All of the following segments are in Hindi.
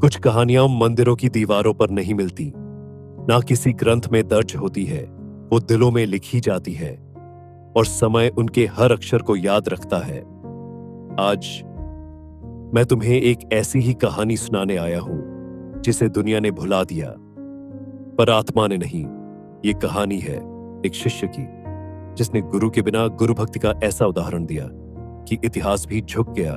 कुछ कहानियां मंदिरों की दीवारों पर नहीं मिलती, ना किसी ग्रंथ में दर्ज होती है। वो दिलों में लिखी जाती है और समय उनके हर अक्षर को याद रखता है। आज मैं तुम्हें एक ऐसी ही कहानी सुनाने आया हूं जिसे दुनिया ने भुला दिया, पर आत्मा ने नहीं। ये कहानी है एक शिष्य की, जिसने गुरु के बिना गुरु भक्ति का ऐसा उदाहरण दिया कि इतिहास भी झुक गया।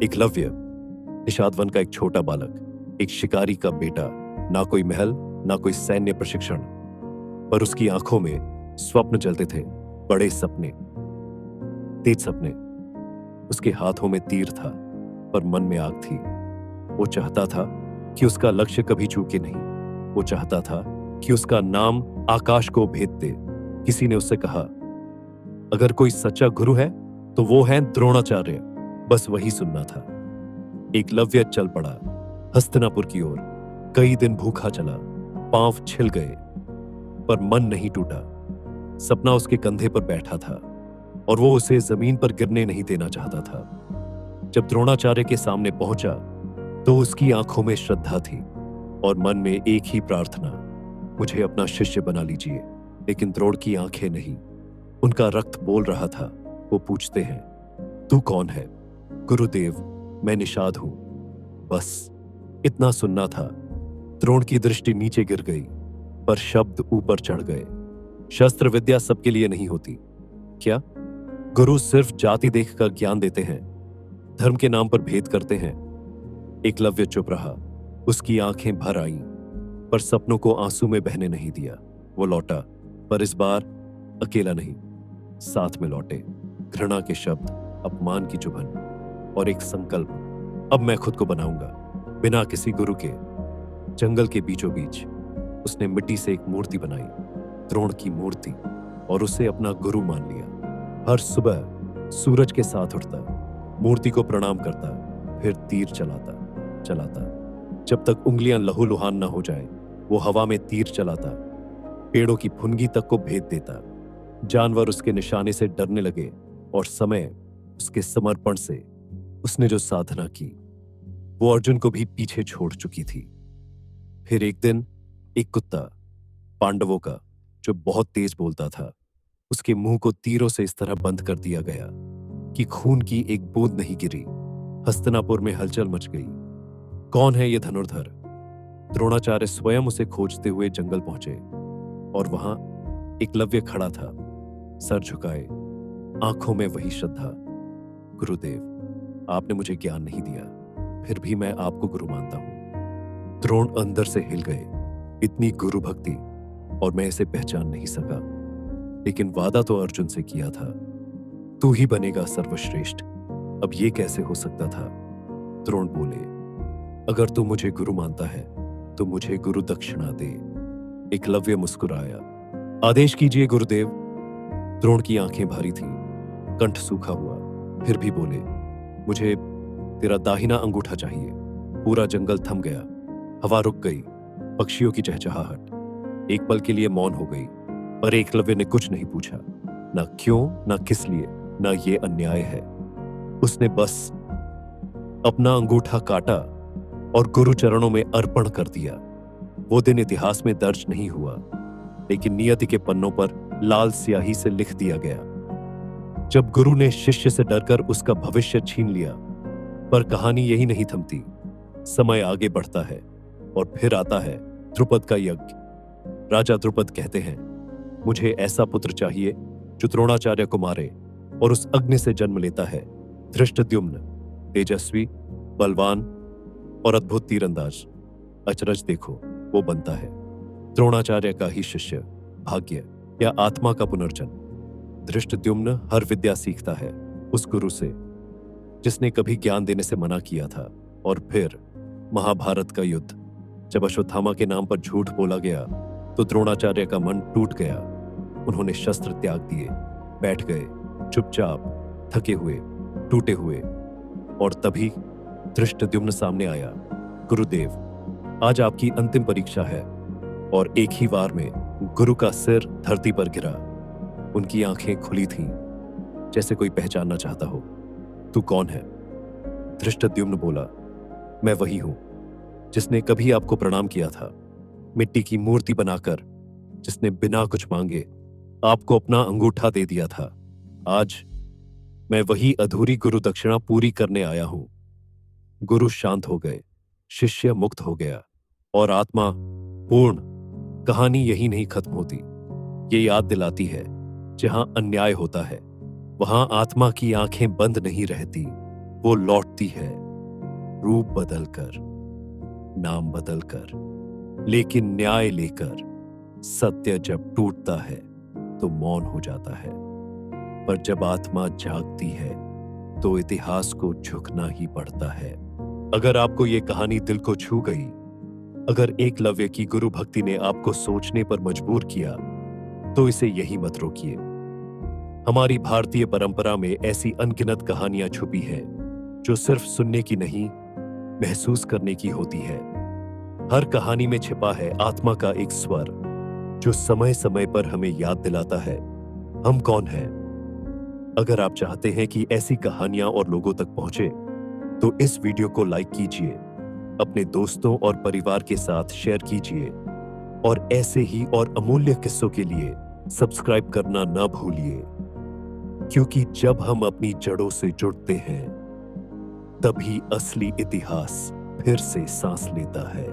एकलव्य, निषाद वन का एक छोटा बालक, एक शिकारी का बेटा। ना कोई महल, ना कोई सैन्य प्रशिक्षण, पर उसकी आंखों में स्वप्न जलते थे, बड़े सपने, तेज सपने। उसके हाथों में तीर था, पर मन में आग थी। वो चाहता था कि उसका लक्ष्य कभी चूके नहीं। वो चाहता था कि उसका नाम आकाश को भेद दे। किसी ने उससे कहा, अगर कोई सच्चा गुरु है तो वो है द्रोणाचार्य। बस वही सुनना था। एकलव्य चल पड़ा हस्तिनापुर की ओर। कई दिन भूखा चला, पांव छिल गए, पर मन नहीं टूटा। सपना उसके कंधे पर बैठा था और वो उसे जमीन पर गिरने नहीं देना चाहता था। जब द्रोणाचार्य के सामने पहुंचा तो उसकी आंखों में श्रद्धा थी और मन में एक ही प्रार्थना, मुझे अपना शिष्य बना लीजिए। लेकिन द्रोण की आंखें नहीं, उनका रक्त बोल रहा था। वो पूछते हैं, तू कौन है? गुरुदेव, मैं निषाद हूं। बस इतना सुनना था। द्रोण की दृष्टि नीचे गिर गई, पर शब्द ऊपर चढ़ गए। शस्त्र विद्या सबके लिए नहीं होती। क्या गुरु सिर्फ जाति देखकर ज्ञान देते हैं? धर्म के नाम पर भेद करते हैं? एकलव्य चुप रहा। उसकी आंखें भर आईं, पर सपनों को आंसू में बहने नहीं दिया। वो लौटा, पर इस बार अकेला नहीं, साथ में लौटे घृणा के शब्द, अपमान की चुभन और एक संकल्प, अब मैं खुद को बनाऊंगा, बिना किसी गुरु के। जंगल के बीचों बीच उसने मिट्टी से एक मूर्ति बनाई, द्रोण की मूर्ति, और उसे अपना गुरु मान लिया। हर सुबह सूरज के साथ उठता, मूर्ति को प्रणाम करता, फिर तीर चलाता। जब तक उंगलियां लहूलुहान ना हो जाए, वो हवा में तीर चलाता, पेड़ों की फुनगी तक को भेद देता। जानवर उसके निशाने से डरने लगे और समय उसके समर्पण से उसने जो साधना की, वो अर्जुन को भी पीछे छोड़ चुकी थी। फिर एक दिन एक कुत्ता, पांडवों का, जो बहुत तेज बोलता था, उसके मुंह को तीरों से इस तरह बंद कर दिया गया कि खून की एक बूंद नहीं गिरी। हस्तिनापुर में हलचल मच गई। कौन है ये धनुर्धर? द्रोणाचार्य स्वयं उसे खोजते हुए जंगल पहुंचे और वहां एकलव्य खड़ा था, सर झुकाए, आंखों में वही श्रद्धा। गुरुदेव, आपने मुझे ज्ञान नहीं दिया, फिर भी मैं आपको गुरु मानता हूं। द्रोण अंदर से हिल गए। इतनी गुरु भक्ति, और मैं इसे पहचान नहीं सका। लेकिन वादा तो अर्जुन से किया था, तू ही बनेगा सर्वश्रेष्ठ। अब ये कैसे हो सकता था? द्रोण बोले, अगर तू मुझे गुरु मानता है तो मुझे गुरु दक्षिणा दे। एकलव्य मुस्कुराया, आदेश कीजिए गुरुदेव। द्रोण की आंखें भारी थीं, कंठ सूखा हुआ, फिर भी बोले, मुझे तेरा दाहिना अंगूठा चाहिए। पूरा जंगल थम गया, हवा रुक गई, पक्षियों की चहचहाहट एक पल के लिए मौन हो गई। पर एकलव्य ने कुछ नहीं पूछा, ना क्यों, ना किस लिए, ना ये अन्याय है। उसने बस अपना अंगूठा काटा और गुरु चरणों में अर्पण कर दिया। वो दिन इतिहास में दर्ज नहीं हुआ, लेकिन नियति के पन्नों पर लाल स्याही से लिख दिया गया। जब गुरु ने शिष्य से डरकर उसका भविष्य छीन लिया। पर कहानी यही नहीं थमती। समय आगे बढ़ता है और फिर आता है द्रुपद का यज्ञ। राजा द्रुपद कहते हैं, मुझे ऐसा पुत्र चाहिए जो द्रोणाचार्य को मारे, और उस अग्नि से जन्म लेता है धृष्टद्युम्न, तेजस्वी, बलवान और अद्भुत तीरंदाज। अचरज देखो, वो बनता है द्रोणाचार्य का ही शिष्य। भाग्य या आत्मा का पुनर्जन्म। धृष्टद्युम्न हर विद्या सीखता है उस गुरु से जिसने कभी ज्ञान देने से मना किया था। और फिर महाभारत का युद्ध, जब अश्वत्थामा के नाम पर झूठ बोला गया तो द्रोणाचार्य का मन टूट गया। उन्होंने शस्त्र त्याग दिए, बैठ गए चुपचाप, थके हुए, टूटे हुए। और तभी धृष्टद्युम्न सामने आया, गुरुदेव, आज आपकी अंतिम परीक्षा है। और एक ही वार में गुरु का सिर धरती पर गिरा। उनकी आंखें खुली थीं, जैसे कोई पहचानना चाहता हो। तू कौन है? धृष्टद्युम्न बोला, मैं वही हूं जिसने कभी आपको प्रणाम किया था, मिट्टी की मूर्ति बनाकर जिसने बिना कुछ मांगे आपको अपना अंगूठा दे दिया था। आज मैं वही अधूरी गुरु दक्षिणा पूरी करने आया हूं। गुरु शांत हो गए, शिष्य मुक्त हो गया और आत्मा पूर्ण। कहानी यही नहीं खत्म होती। ये याद दिलाती है, जहां अन्याय होता है वहां आत्मा की आंखें बंद नहीं रहती, वो लौटती है, रूप बदलकर, नाम बदलकर, लेकिन न्याय लेकर। सत्य जब टूटता है तो मौन हो जाता है, पर जब आत्मा जागती है तो इतिहास को झुकना ही पड़ता है। अगर आपको ये कहानी दिल को छू गई, अगर एकलव्य की गुरु भक्ति ने आपको सोचने पर मजबूर किया, तो इसे यही मत रोकिए। हमारी भारतीय परंपरा में ऐसी अनगिनत कहानियां छुपी हैं जो सिर्फ सुनने की नहीं, महसूस करने की होती है। हर कहानी में छिपा है आत्मा का एक स्वर जो समय समय पर हमें याद दिलाता है हम कौन हैं। अगर आप चाहते हैं कि ऐसी कहानियां और लोगों तक पहुंचे, तो इस वीडियो को लाइक कीजिए, अपने दोस्तों और परिवार के साथ शेयर कीजिए और ऐसे ही और अमूल्य किस्सों के लिए सब्सक्राइब करना ना भूलिए, क्योंकि जब हम अपनी जड़ों से जुड़ते हैं तभी असली इतिहास फिर से सांस लेता है।